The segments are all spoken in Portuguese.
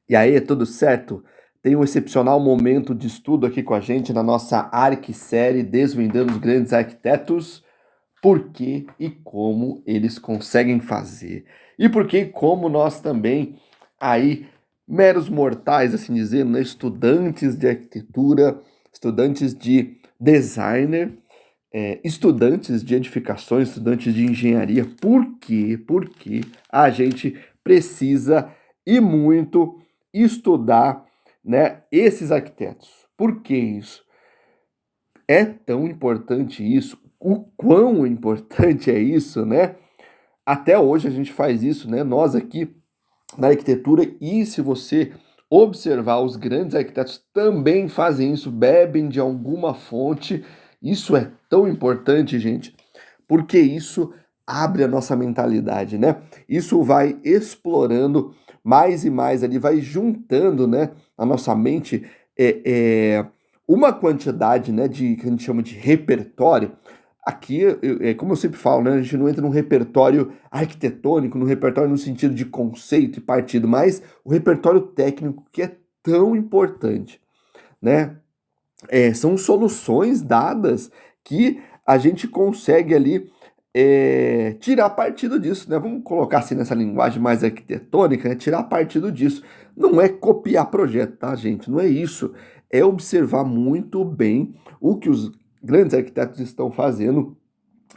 E aí, tudo certo? Tem um excepcional momento de estudo aqui com a gente na nossa ArcSérie Desvendando os Grandes Arquitetos, por que e como eles conseguem fazer. E por que e como nós também, aí, meros mortais, assim dizendo, né? Estudantes de arquitetura, estudantes de designer, estudantes de edificações, estudantes de engenharia, por quê? Porque a gente precisa e muito estudar, né, esses arquitetos. Por que isso? É tão importante isso? O quão importante é isso, né? Até hoje a gente faz isso, né? Nós aqui na arquitetura, e se você observar, os grandes arquitetos também fazem isso, bebem de alguma fonte. Isso é tão importante, gente, porque isso abre a nossa mentalidade, né? Isso vai explorando mais e mais ali, vai juntando, né, a nossa mente é, é, uma quantidade, né, de que a gente chama de repertório. Aqui, como eu sempre falo, né, a gente não entra num repertório arquitetônico, num repertório no sentido de conceito e partido, mas o repertório técnico que é tão importante, né? São soluções dadas que a gente consegue ali tirar partido disso, né? Vamos colocar assim nessa linguagem mais arquitetônica, né? Tirar partido disso. Não é copiar projeto, tá, gente? Não é isso. É observar muito bem o que os grandes arquitetos estão fazendo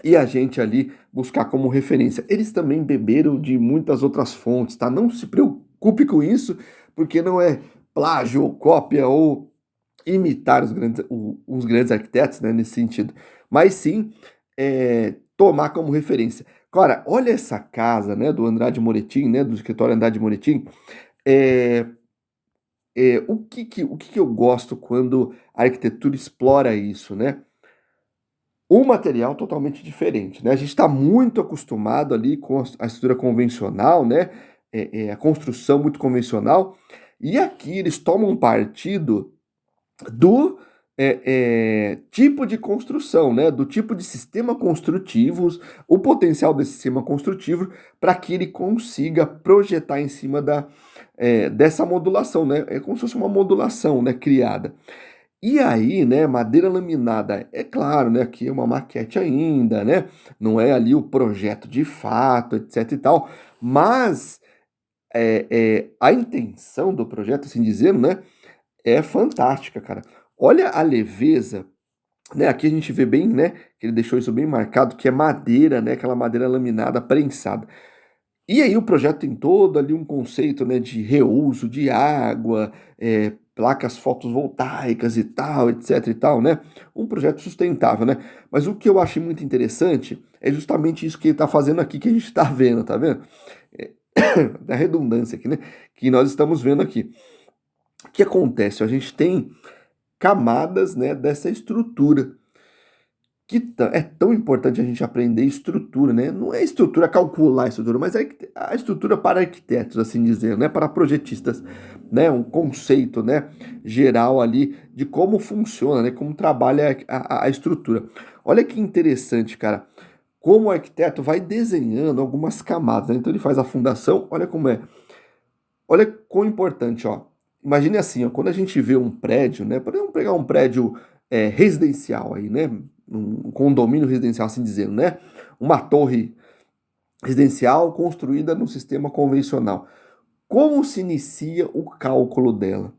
e a gente ali buscar como referência. Eles também beberam de muitas outras fontes, tá? Não se preocupe com isso, porque não é plágio ou cópia ou imitar os grandes arquitetos, né, nesse sentido, mas sim tomar como referência. Cara, olha essa casa, né, do Andrade Moretin, né, do escritório Andrade Moretin. É, o que que eu gosto quando a arquitetura explora isso, né? Um material totalmente diferente, né? A gente está muito acostumado ali com a estrutura convencional, né? A construção muito convencional, e aqui eles tomam partido do tipo de construção, né? Do tipo de sistema construtivo, o potencial desse sistema construtivo para que ele consiga projetar em cima dessa modulação, né? É como se fosse uma modulação, né, criada. E aí, né, madeira laminada, é claro, né, aqui é uma maquete ainda, né, não é ali o projeto de fato, etc e tal, mas a intenção do projeto, assim dizendo, né, é fantástica, cara. Olha a leveza, né, aqui a gente vê bem, né, que ele deixou isso bem marcado, que é madeira, né, aquela madeira laminada prensada. E aí o projeto tem todo ali um conceito, né, de reuso de água, placas fotovoltaicas e tal, etc e tal, né? Um projeto sustentável, né? Mas o que eu achei muito interessante é justamente isso que ele está fazendo aqui, que a gente está vendo, tá vendo? É, da redundância aqui, né? Que nós estamos vendo aqui. O que acontece? A gente tem camadas, né, dessa estrutura é tão importante a gente aprender estrutura, né? Não é estrutura, calcular a estrutura, mas é a estrutura para arquitetos, assim dizer, né? Para projetistas, né? Um conceito, né, geral ali de como funciona, né? Como trabalha a estrutura. Olha que interessante, cara. Como o arquiteto vai desenhando algumas camadas, né? Então ele faz a fundação, olha como é. Olha quão importante, ó. Imagine assim, ó, quando a gente vê um prédio, né? Podemos pegar um prédio residencial aí, né? Um condomínio residencial, assim dizendo, né? Uma torre residencial construída no sistema convencional. Como se inicia o cálculo dela?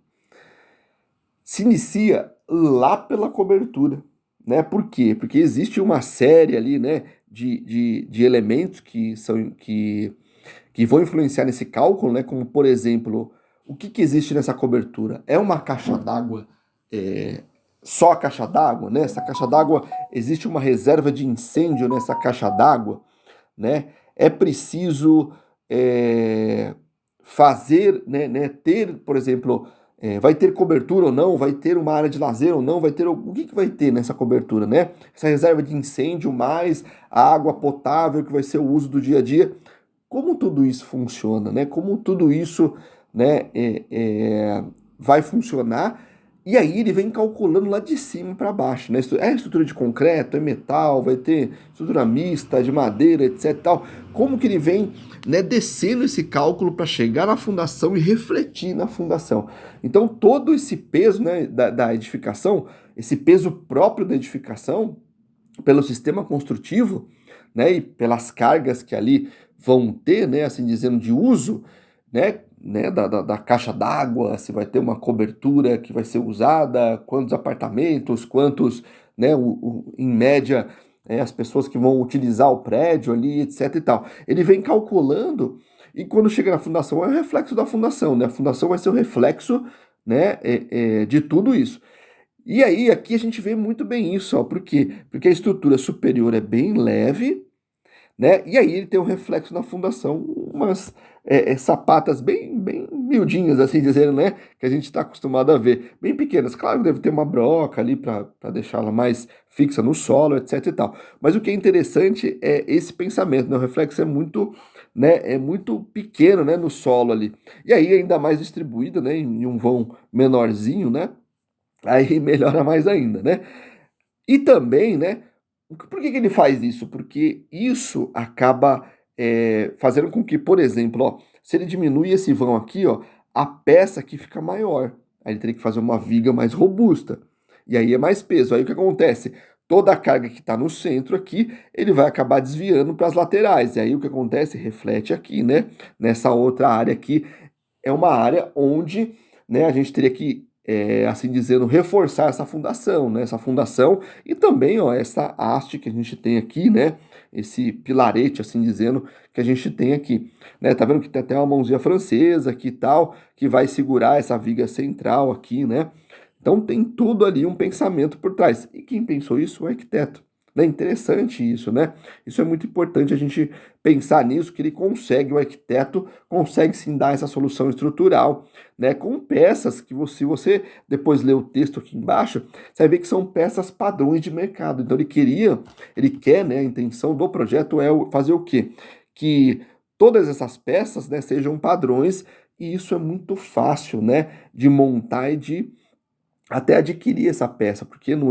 Se inicia lá pela cobertura, né? Por quê? Porque existe uma série ali, né? De elementos que vão influenciar nesse cálculo, né? Como, por exemplo, o que existe nessa cobertura? É uma caixa d'água, só a caixa d'água, né? Essa caixa d'água, existe uma reserva de incêndio nessa caixa d'água, né? É preciso fazer, né, ter, por exemplo, vai ter cobertura ou não, vai ter uma área de lazer ou não, vai ter o que vai ter nessa cobertura, né? Essa reserva de incêndio mais a água potável que vai ser o uso do dia a dia. Como tudo isso funciona, né? Como tudo isso, né, vai funcionar E aí ele vem calculando lá de cima para baixo, né? É estrutura de concreto, é metal, vai ter estrutura mista, de madeira, etc, tal. Como que ele vem, né, descendo esse cálculo para chegar na fundação e refletir na fundação. Então todo esse peso, né, da edificação, esse peso próprio da edificação, pelo sistema construtivo, né, e pelas cargas que ali vão ter, né, assim dizendo, de uso, da caixa d'água, se vai ter uma cobertura que vai ser usada, quantos apartamentos, quantos, né, em média, as pessoas que vão utilizar o prédio ali, etc e tal. Ele vem calculando e quando chega na fundação é o reflexo da fundação, né? A fundação vai ser o reflexo, né, de tudo isso. E aí, aqui a gente vê muito bem isso, ó. Por quê? Porque a estrutura superior é bem leve, né? E aí ele tem um reflexo na fundação, umas sapatas bem miudinhas, assim dizendo, né? Que a gente está acostumado a ver. Bem pequenas. Claro que deve ter uma broca ali para deixá-la mais fixa no solo, etc e tal. Mas o que é interessante é esse pensamento, né? O reflexo é muito, né? É muito pequeno, né? No solo ali. E aí ainda mais distribuído, né? Em um vão menorzinho, né? Aí melhora mais ainda, né? E também, né? Por que que ele faz isso? Porque isso acaba fazendo com que, por exemplo, ó, se ele diminui esse vão aqui, ó, a peça aqui fica maior. Aí ele teria que fazer uma viga mais robusta. E aí é mais peso. Aí o que acontece? Toda a carga que está no centro aqui, ele vai acabar desviando para as laterais. E aí o que acontece? Reflete aqui, né? Nessa outra área aqui. É uma área onde, né, a gente teria que assim dizendo, reforçar essa fundação, né? Essa fundação e também, ó, essa haste que a gente tem aqui, né? Esse pilarete, assim dizendo, que a gente tem aqui, né? Tá vendo que tem até uma mãozinha francesa aqui e tal, que vai segurar essa viga central aqui, né? Então tem tudo ali um pensamento por trás. E quem pensou isso? O arquiteto. É interessante isso, né? Isso é muito importante a gente pensar nisso, que ele consegue, o arquiteto consegue sim dar essa solução estrutural, né? Com peças que você depois ler o texto aqui embaixo, você vai ver que são peças padrões de mercado. Então ele quer, né? A intenção do projeto é fazer o quê? Que todas essas peças, né, sejam padrões, e isso é muito fácil, né? De montar e de até adquirir essa peça, porque não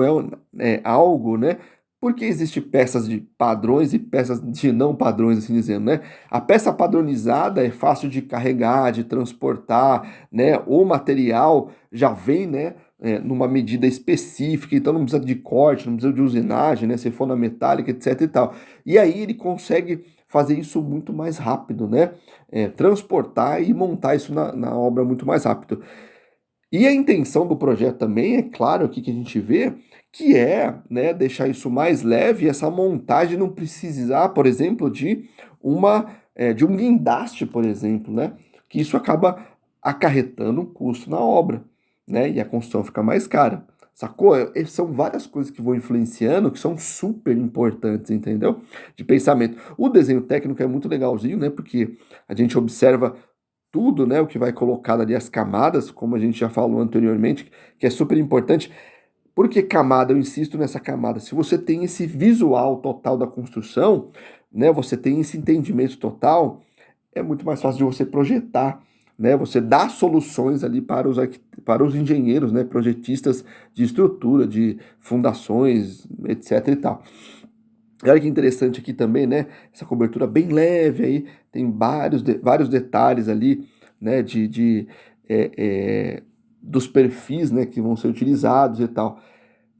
algo, né? Porque existe peças de padrões e peças de não padrões, assim dizendo, né? A peça padronizada é fácil de carregar, de transportar, né? O material já vem, né? Numa medida específica, então não precisa de corte, não precisa de usinagem, né? Se for na metálica, etc e tal. E aí ele consegue fazer isso muito mais rápido, né? Transportar e montar isso na obra muito mais rápido. E a intenção do projeto também, é claro, aqui que a gente vê, que é, né, deixar isso mais leve, essa montagem não precisar, por exemplo, de um guindaste, por exemplo, né? Que isso acaba acarretando um custo na obra, né? E a construção fica mais cara. Sacou? São várias coisas que vão influenciando, que são super importantes, entendeu? De pensamento. O desenho técnico é muito legalzinho, né? Porque a gente observa tudo, né, o que vai colocado ali, as camadas, como a gente já falou anteriormente, que é super importante. Por que camada? Eu insisto nessa camada. Se você tem esse visual total da construção, né, você tem esse entendimento total, é muito mais fácil de você projetar, né, você dá soluções ali para os engenheiros, né, projetistas de estrutura, de fundações, etc e tal. E olha que interessante aqui também, né? Essa cobertura bem leve aí, tem vários detalhes ali, né? É, é, dos perfis, né? Que vão ser utilizados e tal.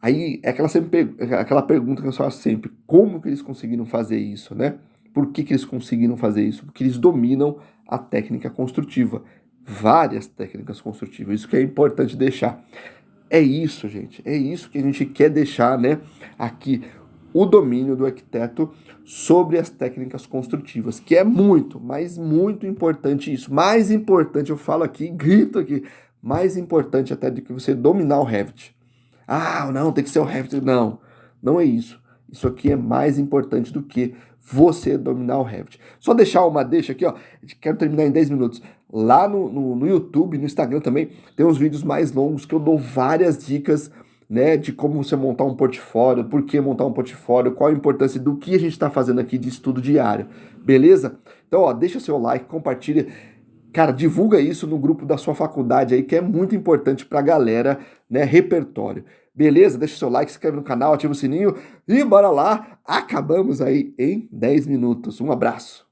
Aí é aquela pergunta que eu faço sempre: como que eles conseguiram fazer isso, né? Por que que eles conseguiram fazer isso? Porque eles dominam a técnica construtiva, várias técnicas construtivas. Isso que é importante deixar. É isso, gente. É isso que a gente quer deixar, né? Aqui o domínio do arquiteto sobre as técnicas construtivas, que é muito, mas muito importante isso. Mais importante, eu falo aqui, grito aqui, mais importante até do que você dominar o Revit. Ah, não, tem que ser o Revit. Não, não é isso. Isso aqui é mais importante do que você dominar o Revit. Só deixar uma deixa aqui, ó. Quero terminar em 10 minutos. Lá no YouTube, no Instagram também, tem uns vídeos mais longos que eu dou várias dicas, né, de como você montar um portfólio, por que montar um portfólio, qual a importância do que a gente está fazendo aqui de estudo diário, beleza? Então, ó, deixa seu like, compartilha. Cara, divulga isso no grupo da sua faculdade aí, que é muito importante pra galera, né? Repertório. Beleza? Deixa o seu like, se inscreve no canal, ativa o sininho e bora lá. Acabamos aí em 10 minutos. Um abraço.